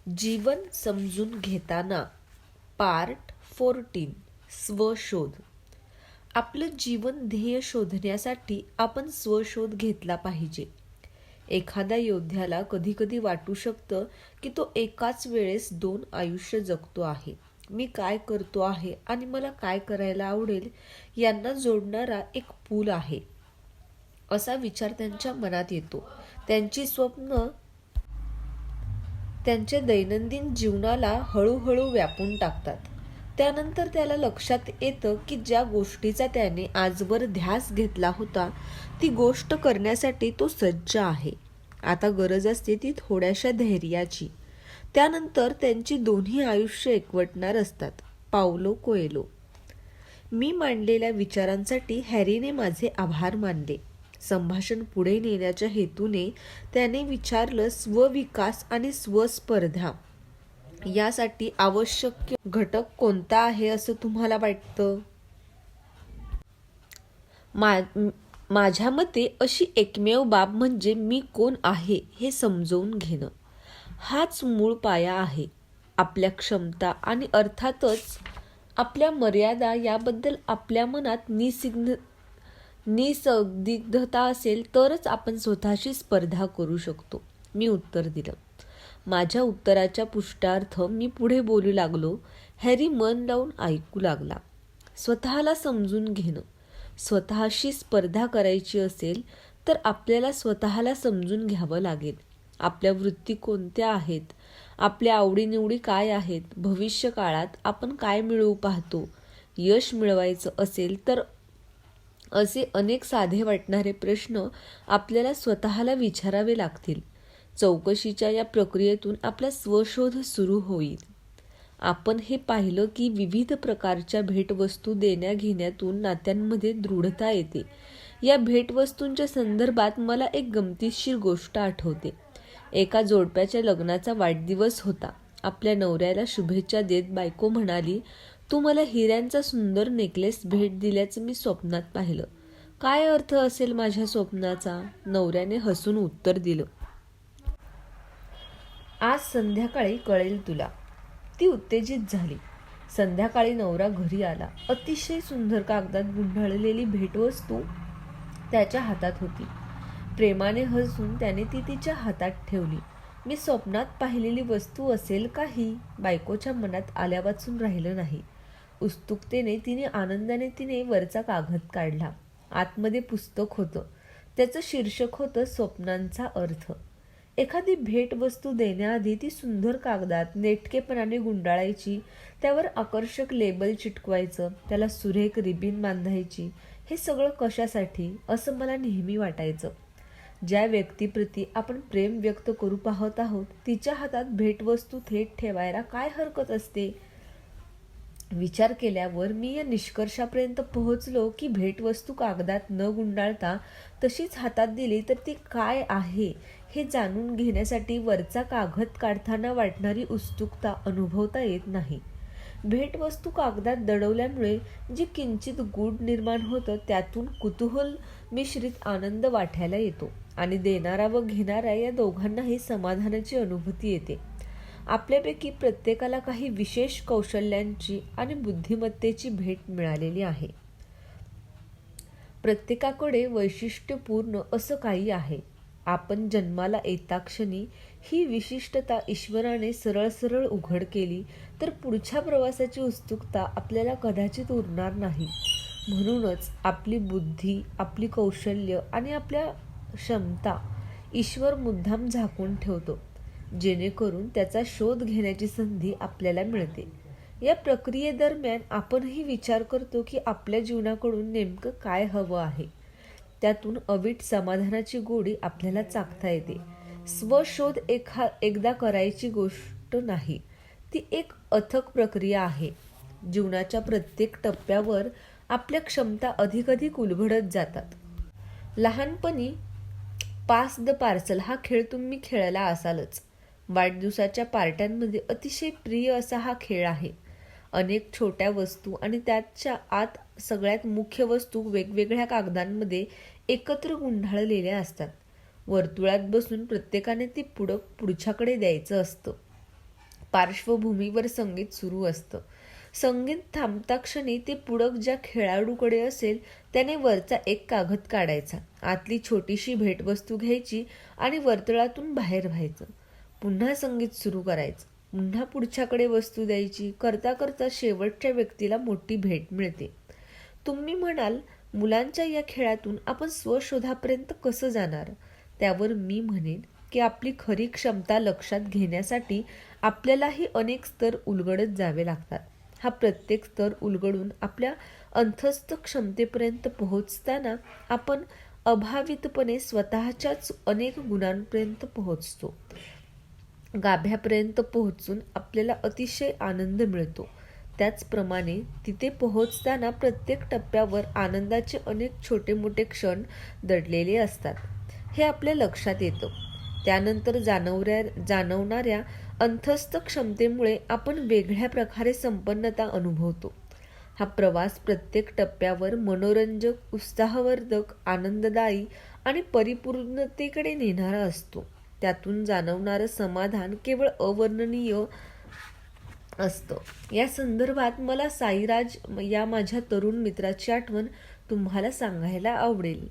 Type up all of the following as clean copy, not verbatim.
जीवन समजून घेताना पार्ट 14 स्वशोध. आपलं जीवन ध्येय शोधण्यासाठी आपण स्वशोध घेतला पाहिजे. एखाद्या योद्ध्याला कधीकधी वाटू शकतं की तो एकाच वेळेस 2 आयुष्य जगतो आहे. मी काय करतो आहे आणि मला काय करायला आवडेल यांना जोडणारा एक पूल आहे, असा विचार त्यांच्या मनात येतो. त्यांची स्वप्न त्यांच्या दैनंदिन जीवनाला हळूहळू व्यापून टाकतात. त्यानंतर त्याला लक्षात येतं की ज्या गोष्टीचा त्याने आजवर ध्यास घेतला होता ती गोष्ट करण्यासाठी तो सज्ज आहे. आता गरज असते ती थोड्याशा धैर्याची. त्यानंतर त्यांची दोन्ही आयुष्य एकवटणार असतात. Paulo Coelho. मी मांडलेल्या विचारांसाठी हॅरीने माझे आभार मानले. संभाषण पुढे नेण्याच्या हेतूने त्याने विचारलं, स्वविकास आणि स्वस्पर्धा यासाठी आवश्यक घटक कोणता आहे असं तुम्हाला वाटतं? माझ्या मते अशी एकमेव बाब म्हणजे मी कोण आहे हे समजवून घेणं. हाच मूळ पाया आहे. आपल्या क्षमता आणि अर्थातच आपल्या मर्यादा याबद्दल आपल्या मनात निसंदिग्धता असेल तरच आपण स्वतःशी स्पर्धा करू शकतो. मी उत्तर दिलं. माझ्या उत्तराच्या पुष्टार्थ मी पुढे बोलू लागलो. हॅरी मन लावून ऐकू लागला. स्वतःला समजून घेणं. स्वतःशी स्पर्धा करायची असेल तर आपल्याला स्वतःला समजून घ्यावं लागेल. आपल्या वृत्ती कोणत्या आहेत, आपल्या आवडीनिवडी काय आहेत, भविष्य काळात आपण काय मिळवू पाहतो, यश मिळवायचं असेल तर असे अनेक साधे वाटणारे प्रश्न आपल्याला स्वतःला विचारावे लागतील. चौकशीच्या या प्रक्रियेतून आपला स्वशोध सुरू होईल. आपण हे पाहिलं की विविध प्रकारच्या भेटवस्तू देण्याघेण्यातून नात्यांमध्ये दृढता येते. या भेटवस्तूंच्या संदर्भात मला एक गमतीशीर गोष्ट आठवते. एका जोडप्याच्या लग्नाचा वाढदिवस होता. आपल्या नवऱ्याला शुभेच्छा देत बायको म्हणाली, तू मला हिऱ्यांचा सुंदर नेकलेस भेट दिल्याचं मी स्वप्नात पाहिलं. काय अर्थ असेल माझ्या स्वप्नाचा? नवऱ्याने हसून उत्तर दिलं, आज संध्याकाळी कळेल तुला. ती उत्तेजित झाली. संध्याकाळी नवरा घरी आला. अतिशय सुंदर कागदात गुंडाळलेली भेटवस्तू त्याच्या हातात होती. प्रेमाने हसून त्याने ती तिच्या हातात ठेवली. मी स्वप्नात पाहिलेली वस्तू असेल का ही? बायकोच्या मनात आल्यावाचून राहिलं नाही. उत्सुकतेने आनंदाने वरचा कागद काढला. आतमध्ये पुस्तक होतं. त्याचं शीर्षक होतं स्वप्नांचा अर्थ. एखादी भेटवस्तू देण्याआधी ती सुंदर कागदात नेटकेपणाने गुंडाळायची, त्यावर आकर्षक लेबल चिटकवायचं, त्याला सुरेख रिबीन बांधायची. हे सगळं कशासाठी असं मला नेहमी वाटायचं. ज्या व्यक्तीप्रती आपण प्रेम व्यक्त करू पाहत आहोत तिच्या हातात भेटवस्तू थेट ठेवायला काय हरकत असते? विचार केल्यावर मी या निष्कर्षापर्यंत पोहोचलो की भेटवस्तू कागदात न गुंडाळता तशीच हातात दिली तर ती काय आहे हे जाणून घेण्यासाठी वरचा कागद काढताना वाटणारी उत्सुकता अनुभवता येत नाही. भेटवस्तू कागदात दडवल्यामुळे जे किंचित गूढ निर्माण होतं त्यातून कुतूहल मिश्रित आनंद वाटायला येतो आणि देणारा व घेणारा या दोघांनाही समाधानाची अनुभूती येते. आपल्यापैकी प्रत्येकाला काही विशेष कौशल्यांची आणि बुद्धिमत्तेची भेट मिळालेली आहे. प्रत्येकाकडे वैशिष्ट्यपूर्ण असं काही आहे. आपण जन्माला येताक्षणी ही विशिष्टता ईश्वराने सरळ उघड केली तर पुढच्या प्रवासाची उत्सुकता आपल्याला कदाचित उरणार नाही. म्हणूनच आपली बुद्धी, आपली कौशल्य आणि आपल्या क्षमता ईश्वर मुद्दाम झाकून ठेवतो, जेणेकरून त्याचा शोध घेण्याची संधी आपल्याला मिळते. या प्रक्रियेदरम्यान आपणही विचार करतो की आपल्या जीवनाकडून नेमकं काय हवं आहे. त्यातून अवीट समाधानाची गोडी आपल्याला चाखता येते. स्वशोध एकदा करायची गोष्ट नाही, ती एक अथक प्रक्रिया आहे. जीवनाच्या प्रत्येक टप्प्यावर आपल्या क्षमता अधिक उलगडत जातात. लहानपणी पास द पार्सल हा खेळ तुम्ही खेळला असालच. वाढदिवसाच्या पार्ट्यांमध्ये अतिशय प्रिय असा हा खेळ आहे. अनेक छोट्या वस्तू आणि त्याच्या आत सगळ्यात मुख्य वस्तू वेगवेगळ्या कागदांमध्ये एकत्र गुंडाळलेल्या असतात. वर्तुळात बसून प्रत्येकाने ती पुढच्याकडे द्यायचं असतं. पार्श्वभूमीवर संगीत सुरू असतं. संगीत थांबता क्षणी ते पुढक ज्या खेळाडूकडे असेल त्याने वरचा एक कागद काढायचा, आतली छोटीशी भेटवस्तू घ्यायची आणि वर्तुळातून बाहेर व्हायचं. पुन्हा संगीत सुरू करायचं, पुन्हा पुढच्याकडे वस्तू द्यायची. करता करता शेवटच्या व्यक्तीला मोठी भेट मिळते. तुम्ही म्हणाल, मुलांच्या या खेळातून आपण स्वशोधापर्यंत कसं जाणार? त्यावर मी म्हणेन की आपली खरी क्षमता लक्षात घेण्यासाठी आपल्यालाही अनेक स्तर उलगडत जावे लागतात. हा प्रत्येक स्तर उलगडून आपल्या अंतस्थ क्षमतेपर्यंत पोहोचताना आपण अभावितपणे स्वतःच्याच अनेक गुणांपर्यंत पोहोचतो. गाभ्यापर्यंत पोहोचून आपल्याला अतिशय आनंद मिळतो. त्याचप्रमाणे तिथे पोहोचताना प्रत्येक टप्प्यावर आनंदाचे अनेक छोटे मोठे क्षण दडलेले असतात. हे आपल्या लक्षात येतं. त्यानंतर जाणवणाऱ्या अंतस्थ क्षमतेमुळे आपण वेगळ्या प्रकारे संपन्नता अनुभवतो. हा प्रवास प्रत्येक टप्प्यावर मनोरंजक, उत्साहवर्धक, आनंददायी आणि परिपूर्णतेकडे नेणारा असतो. त्यातून जाणवणारं समाधान केवळ अवर्णनीय असतं. या संदर्भात मला साईराज या माझ्या तरुण मित्राची आठवण तुम्हाला सांगायला आवडेल.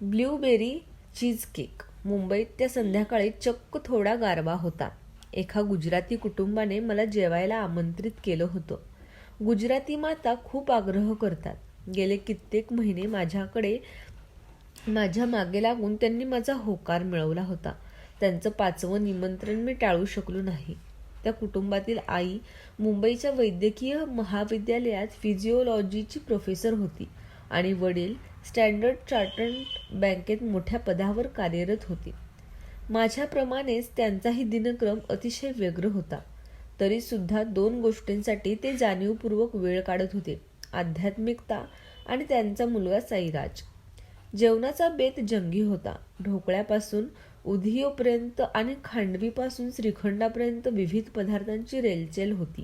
Blueberry cheese cake. मुंबईत त्या संध्याकाळी चक्क थोडा गारवा होता. एका गुजराती कुटुंबाने मला जेवायला आमंत्रित केलं होतं. गुजराती माता खूप आग्रह करतात. गेले कित्येक महिने माझ्या मागे लागून त्यांनी माझा होकार मिळवला होता. त्यांचं 5वं निमंत्रण मी टाळू शकलो नाही. त्या कुटुंबातील आई मुंबईच्या वैद्यकीय महाविद्यालयात फिजिओलॉजीची प्रोफेसर होती आणि वडील स्टँडर्ड चार्टर्ड बँकेत मोठ्या पदावर कार्यरत होते. माझ्याप्रमाणेच त्यांचाही दिनक्रम अतिशय व्यग्र होता. तरीसुद्धा 2 गोष्टींसाठी ते जाणीवपूर्वक वेळ काढत होते: आध्यात्मिकता आणि त्यांचा मुलगा साईराज. जेवणाचा बेत जंगी होता. ढोकळ्यापासून उधियोपर्यंत आणि खांडवीपासून श्रीखंडापर्यंत विविध पदार्थांची रेलचेल होती.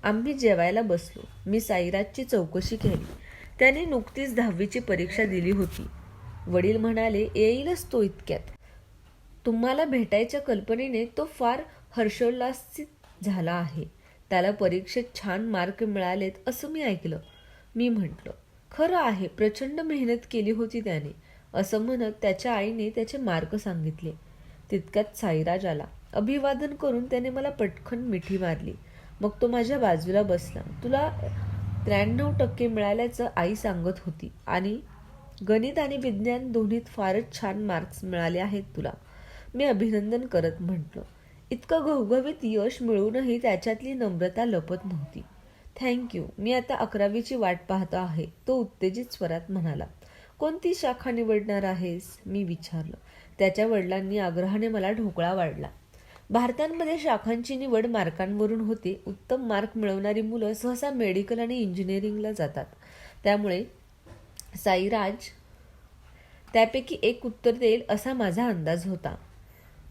आम्ही जेवायला बसलो. मी साईराजची चौकशी केली. त्याने नुकतीच 10वीची परीक्षा दिली होती. वडील म्हणाले, येईलच तो इतक्यात. तुम्हाला भेटायच्या कल्पनेने तो फार हर्षोल्लासित झाला आहे. त्याला परीक्षेत छान मार्क मिळालेत असं मी ऐकलं. मी म्हटलं, खरं आहे, प्रचंड मेहनत केली होती त्याने. असं म्हणत त्याच्या आईने त्याचे मार्क सांगितले. तितक्यात साईराज आला. अभिवादन करून त्याने मला पटकन मिठी मारली. मग तो माझ्या बाजूला बसला. तुला 93% मिळाल्याचं आई सांगत होती आणि गणित आणि विज्ञान दोन्हीत फारच छान मार्क्स मिळाले आहेत तुला. मी अभिनंदन करत म्हटलं. इतकं घवघवीत यश मिळूनही त्याच्यातली नम्रता लपत नव्हती. थँक्यू, मी आता 11वीची वाट पाहतो आहे, तो उत्तेजित स्वरात म्हणाला. कोणती शाखा निवडणार आहेस? मी विचारलं. त्याच्या वडिलांनी आग्रहाने मला ढोकळा वाढला. भारतामध्ये शाखांची निवड मार्कांवरून होते. उत्तम मार्क मिळवणारी मुलं सहसा मेडिकल आणि इंजिनिअरिंगला जातात. त्यामुळे साईराज त्यापैकी एक उत्तर देईल असा माझा अंदाज होता.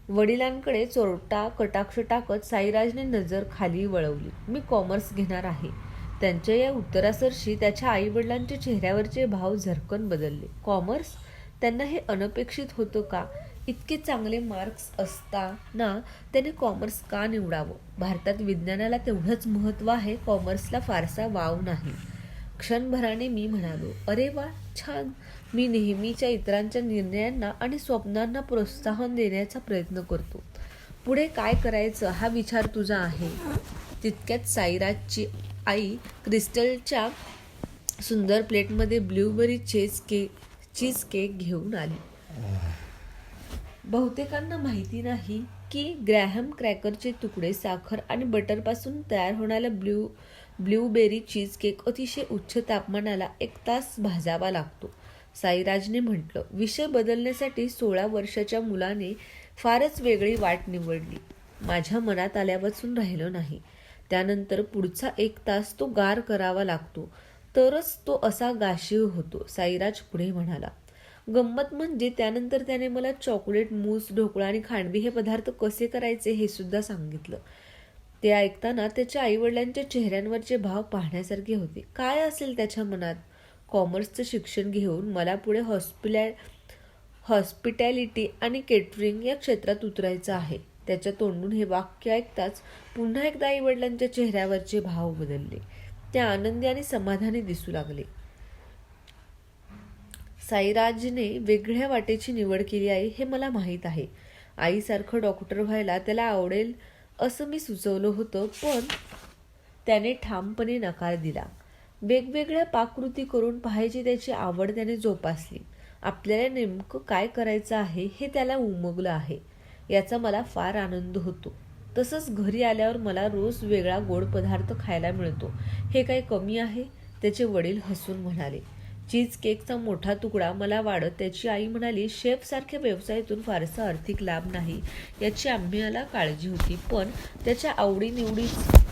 वडिलांकडे चोरटा कटाक्ष टाकत साईराजने नजर खाली वळवली. मी कॉमर्स घेणार आहे. त्यांच्या या उत्तरासरशी त्याच्या आईवडिलांच्या चेहऱ्यावरचे भाव झरकन बदलले. कॉमर्स? त्यांना हे अनपेक्षित होतं का? इतके चांगले मार्क्स असताना त्याने कॉमर्स का निवडावं? भारतात विज्ञानाला तेवढंच महत्त्व आहे, कॉमर्सला फारसा वाव नाही. क्षणभराने मी म्हणालो, अरे वा, छान. मी नेहमीच्या इतरांच्या निर्णयांना आणि स्वप्नांना प्रोत्साहन देण्याचा प्रयत्न करतो. पुढे काय करायचं हा विचार तुझा आहे. तितक्यात साईराजची आई क्रिस्टलच्या सुंदर प्लेटमध्ये ब्लूबेरी चीज केक घेऊन आली. बहुतेकांना माहिती नाही की ग्रॅहम क्रॅकरचे तुकडे, साखर आणि बटरपासून तयार होणारा ब्लूबेरी चीज केक अतिशय उच्च तापमानाला 1 तास भाजावा लागतो. साईराजने म्हटलं. विषय बदलण्यासाठी 16 वर्षाच्या मुलाने फारच वेगळी वाट निवडली. माझ्या मनात आल्यावाचून राहिलं नाही. त्यानंतर पुढचा 1 तास तो गार करावा लागतो, तरच तो असा गाशीव होतो, साईराज पुढे म्हणाला. गंमत म्हणजे त्यानंतर त्याने मला चॉकलेट, मूस, ढोकळा आणि खांडवी हे पदार्थ कसे करायचे हे सुद्धा सांगितलं. ते ऐकताना त्याच्या आईवडिलांच्या चेहऱ्यांवरचे भाव पाहण्यासारखे होते. काय असेल त्याच्या मनात? कॉमर्सचं शिक्षण घेऊन मला पुढे हॉस्पिटॅलिटी आणि केटरिंग या क्षेत्रात उतरायचं आहे. त्याच्या तोंडून हे वाक्य ऐकताच पुन्हा एकदा आईवडिलांच्या चेहऱ्यावरचे भाव बदलले. ते आनंदी आणि समाधानी दिसू लागले. साईराजने वेगळ्या वाटेची निवड केली आहे हे मला माहीत आहे. आईसारखं डॉक्टर व्हायला त्याला आवडेल असं मी सुचवलं होतं, पण त्याने ठामपणे नकार दिला. वेगवेगळ्या पाककृती करून पाहायची त्याची आवड त्याने जोपासली. आपल्याला नेमकं काय करायचं आहे हे त्याला उमगलं आहे, याचा मला फार आनंद होतो. तसंच घरी आल्यावर मला रोज वेगळा गोड पदार्थ खायला मिळतो. हे काही कमी आहे? त्याचे वडील हसून म्हणाले. चीज केकचा मोठा तुकडा मला वाढत त्याची आई म्हणाली, शेफसारख्या व्यवसायातून फारसा आर्थिक लाभ नाही याची आम्हाला काळजी होती, पण त्याच्या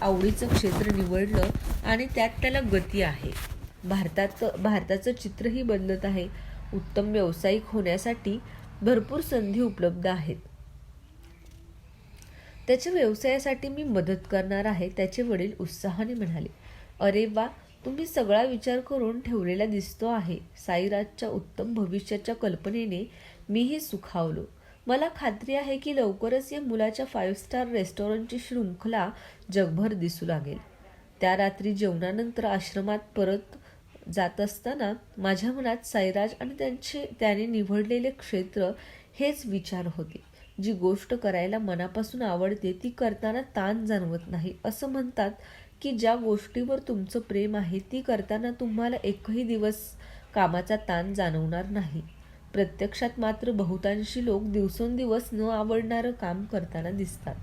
आवडीचं क्षेत्र निवडलं आणि त्यात त्याला गती आहे. भारताचं चित्रही बदलत आहे. उत्तम व्यावसायिक होण्यासाठी भरपूर संधी उपलब्ध आहेत. त्याच्या व्यवसायासाठी मी मदत करणार आहे, त्याचे वडील उत्साहाने म्हणाले. अरे वा, तुम्ही सगळा विचार करून ठेवलेला दिसतो आहे. साईराजच्या उत्तम भविष्याच्या कल्पनेने मीही सुखावलो. मला खात्री आहे की लवकरच या मुलाच्या 5 स्टार रेस्टॉरंटची शृंखला जगभर दिसू लागेल. त्या रात्री जेवणानंतर आश्रमात परत जात असताना माझ्या मनात साईराज आणि त्याने निवडलेले क्षेत्र हेच विचार होते. जी गोष्ट करायला मनापासून आवडते ती करताना ताण जाणवत नाही. असं म्हणतात की ज्या गोष्टीवर तुमचं प्रेम आहे ती करताना तुम्हाला एकही दिवस कामाचा ताण जाणवणार नाही. प्रत्यक्षात मात्र बहुतांशी लोक दिवसेंदिवस न आवडणारं काम करताना दिसतात.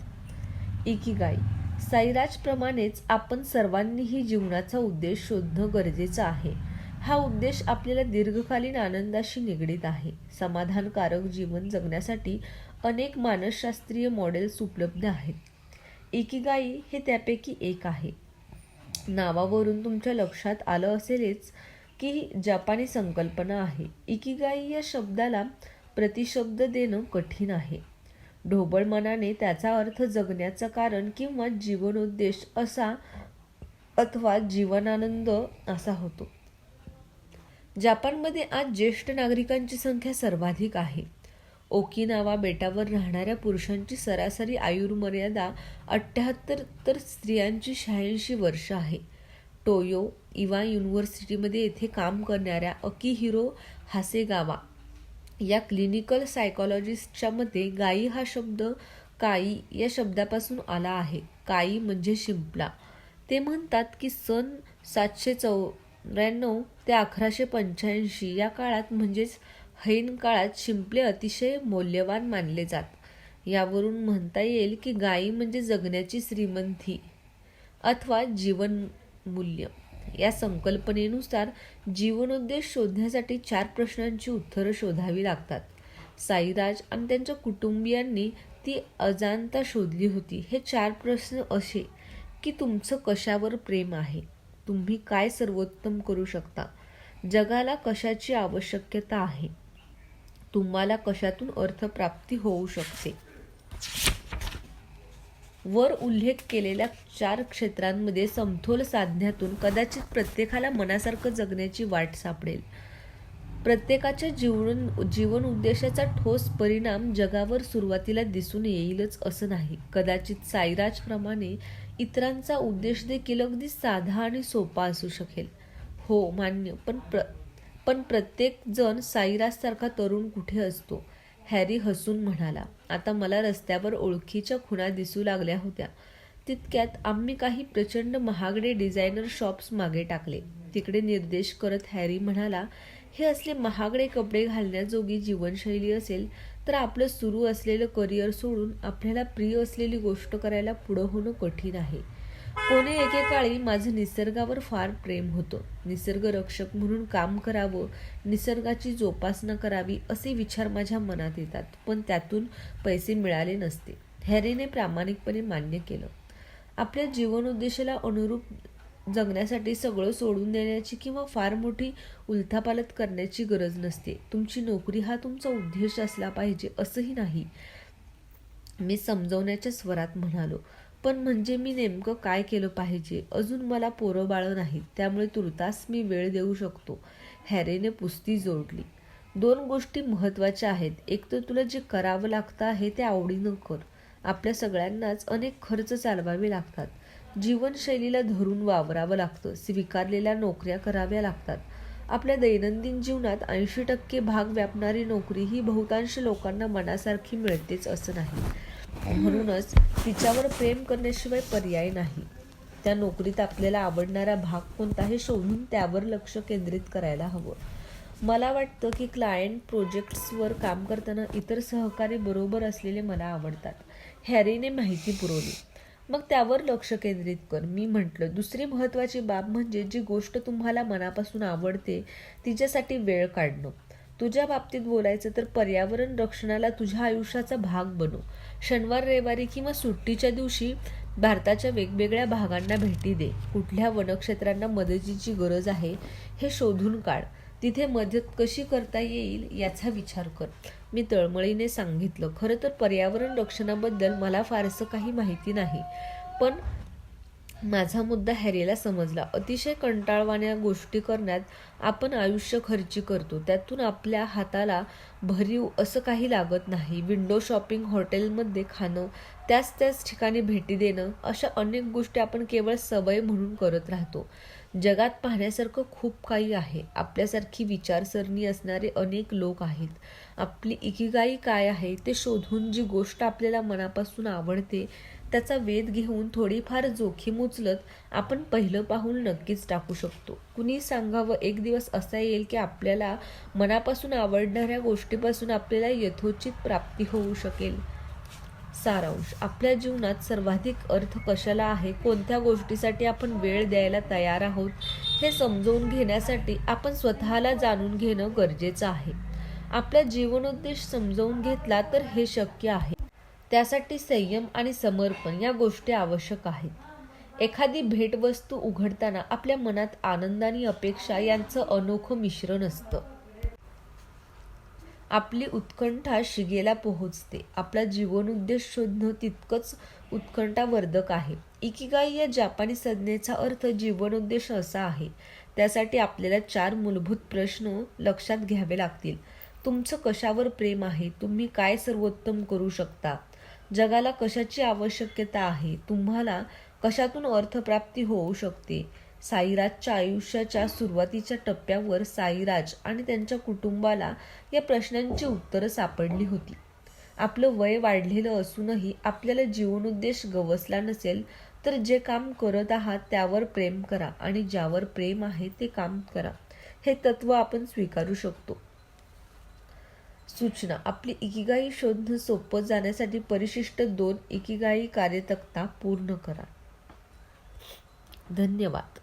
इकिगाई. साईराजप्रमाणेच आपण सर्वांनीही जीवनाचा उद्देश शोधणं गरजेचं आहे. हा उद्देश आपल्याला दीर्घकालीन आनंदाशी निगडीत आहे. समाधानकारक जीवन जगण्यासाठी अनेक मानसशास्त्रीय मॉडेल्स उपलब्ध आहेत. इकिगाई हे त्यापैकी एक आहे. नावावरून तुमच्या लक्षात आलं असेलच की जपानी संकल्पना आहे. इकिगाई या शब्दाला प्रतिशब्द देणं कठीण आहे. ढोबळ मनाने त्याचा अर्थ जगण्याचं कारण किंवा जीवनोद्देश असा अथवा जीवनानंद असा होतो. जपानमध्ये आज ज्येष्ठ नागरिकांची संख्या सर्वाधिक आहे. ओकिनावा बेटावर राहणाऱ्या पुरुषांची सरासरी आयुर्मर्यादा 78 तर स्त्रियांची 86 वर्ष आहे. टोयो इवा युनिव्हर्सिटीमध्ये येथे काम करणाऱ्या अकिहिरो हासेगावा या क्लिनिकल सायकॉलॉजिस्टच्या मते गाई हा शब्द काई या शब्दापासून आला आहे. काई म्हणजे शिंपला. ते म्हणतात की सन 794 ते 1185 या काळात म्हणजेच हैन काळात शिंपले अतिशय मौल्यवान मानले जात. यावरून म्हणता येईल की गाई म्हणजे जगण्याची श्रीमंती अथवा जीवनमूल्य. या संकल्पनेनुसार जीवनोद्देश शोधण्यासाठी 4 प्रश्नांची उत्तरं शोधावी लागतात. साईराज आणि त्यांच्या कुटुंबियांनी ती अजाणता शोधली होती. हे 4 प्रश्न असे की तुमचं कशावर प्रेम आहे, तुम्ही काय सर्वोत्तम करू शकता, जगाला कशाची आवश्यकता आहे, तुम्हाला कशातून अर्थप्राप्ती होऊ शकते. वर उल्लेख केलेल्या 4 क्षेत्रांमध्ये समतोल साधण्यातून कदाचित प्रत्येकाला मनासारखं जगण्याची वाट सापडेल. प्रत्येकाच्या जीवन उद्देशाचा ठोस परिणाम जगावर सुरुवातीला दिसून येईलच असं नाही. कदाचित साईराजप्रमाणे इतरांचा उद्देश देखील अगदी साधा आणि सोपा असू शकेल. हो मान्य, पण प्रत्येक जण साईराजसारखा तरुण कुठे असतो? हॅरी हसून म्हणाला. आता मला रस्त्यावर ओळखीच्या खुणा दिसू लागल्या होत्या. तितक्यात आम्ही काही प्रचंड महागडे डिझायनर शॉप्स मागे टाकले. तिकडे निर्देश करत हॅरी म्हणाला, हे असले महागडे कपडे घालण्याजोगी जीवनशैली असेल तर आपलं सुरू असलेलं करिअर सोडून आपल्याला प्रिय असलेली गोष्ट करायला पुढं होणं कठीण आहे. कोणे एकेकाळी माझं निसर्गावर फार प्रेम होतं. निसर्गरक्षक म्हणून काम करावं, निसर्गाची जोपासना करावी असे विचार माझ्या मनात येतात, पण त्यातून पैसे मिळाले नसते. हॅरीने प्रामाणिकपणे मान्य केलं. आपल्या जीवनोद्देशाला अनुरूप जगण्यासाठी सगळं सोडून देण्याची किंवा फार मोठी उलथापालथ करण्याची गरज नसते. तुमची नोकरी हा तुमचा उद्देश असला पाहिजे असंही नाही, मी समजवण्याच्या स्वरात म्हणालो. पण म्हणजे मी नेमकं काय केलं पाहिजे? अजून मला पोरं बाळं नाहीत, त्यामुळे तुर्तास मी वेळ देऊ शकतो. हॅरीने पुस्ती जोडली. 2 गोष्टी महत्त्वाच्या आहेत. एक तर तुला जे करावं लागतं आहे ते आवडीनं कर. आपल्या सगळ्यांनाच अनेक खर्च चालवावे लागतात. जीवनशैलीला धरून वावरावं लागतं. स्वीकारलेल्या नोकऱ्या कराव्या लागतात. आपल्या दैनंदिन जीवनात 80% भाग व्यापणारी नोकरी ही बहुतांश लोकांना मनासारखी मिळतेच असं नाही. म्हणूनच तिच्यावर प्रेम करण्याशिवाय पर्याय नाही. त्या नोकरीत आपल्याला आवडणारा भाग कोणता हे शोधून त्यावर लक्ष केंद्रित करायला हवं. मला वाटतं की क्लायंट प्रोजेक्ट्सवर काम करताना इतर सहकारी बरोबर असलेले मला आवडतात. हॅरीने माहिती पुरवली. मग त्यावर लक्ष केंद्रित कर, मी म्हटलं. दुसरी महत्त्वाची बाब म्हणजे जी गोष्ट तुम्हाला मनापासून आवडते तिच्यासाठी वेळ काढणं. तुझ्या बाबतीत बोलायचं तर पर्यावरण रक्षणाला तुझ्या आयुष्याचा भाग बनव. शनिवार, रविवारी किंवा सुट्टीच्या दिवशी भारताच्या वेगवेगळ्या भागांना भेटी दे. कुठल्या वनक्षेत्रांना मदतीची गरज आहे हे शोधून काढ. तिथे मदत कशी करता येईल याचा विचार कर. मी तळमळीने सांगितलं. खरं तर पर्यावरण रक्षणाबद्दल मला फारसं काही माहिती नाही, पण माझा मुद्दा हॅरीला समजला. अतिशय कंटाळवाण्या गोष्टी करण्यात आपण आयुष्य खर्ची करतो. त्यातून आपल्या हाताला भरीव असं काही लागत नाही. विंडो शॉपिंग, हॉटेलमध्ये खाणं, त्याच ठिकाणी भेटी देणं, अशा अनेक गोष्टी आपण केवळ सवय म्हणून करत राहतो. जगात पाहण्यासारखं खूप काही आहे. आपल्यासारखी विचारसरणी असणारे अनेक लोक आहेत. आपली इकिगाई काय आहे ते शोधून जी गोष्ट आपल्याला मनापासून आवडते त्याचा वेध घेऊन थोडीफार जोखीम उचलत आपण पहिलं पाऊल नक्कीच टाकू शकतो. कुणी सांगावं, एक दिवस असा येईल की आपल्याला मनापासून आवडणाऱ्या गोष्टीपासून आपल्याला यथोचित प्राप्ती होऊ शकेल. सारांश. आपल्या जीवनात सर्वाधिक अर्थ कशाला आहे, कोणत्या गोष्टीसाठी आपण वेळ द्यायला तयार आहोत हे समजून घेण्यासाठी आपण स्वतःला जाणून घेणं गरजेचं आहे. आपला जीवनोद्देश समजून घेतला तर हे शक्य आहे. त्यासाठी संयम आणि समर्पण या गोष्टी आवश्यक आहेत. एखादी भेटवस्तू उघडताना आपल्या मनात आनंद आणि अपेक्षा यांचं अनोखं मिश्रण असतं. आपली उत्कंठा शिगेला पोहोचते. आपला जीवनोद्देश शोधणं तितकंच उत्कंठावर्धक आहे. इकिगाई या जापानी संज्ञेचा अर्थ जीवनोद्देश असा आहे. त्यासाठी आपल्याला 4 मूलभूत प्रश्न लक्षात घ्यावे लागतील. तुमचं कशावर प्रेम आहे? तुम्ही काय सर्वोत्तम करू शकता? जगाला कशाची आवश्यकता आहे? तुम्हाला कशातून अर्थप्राप्ती होऊ शकते? साईराजच्या आयुष्याच्या सुरुवातीच्या टप्प्यावर साईराज आणि त्यांच्या कुटुंबाला या प्रश्नांची उत्तरं सापडली होती. आपलं वय वाढलेलं असूनही आपल्याला जीवनोद्देश गवसला नसेल तर जे काम करत आहात त्यावर प्रेम करा आणि ज्यावर प्रेम आहे ते काम करा. हे तत्व आपण स्वीकारू शकतो. सूचना. आपली इकिगाई शोधणं सोपं जाण्यासाठी परिशिष्ट 2 इकिगाई कार्यतक्ता पूर्ण करा. धन्यवाद.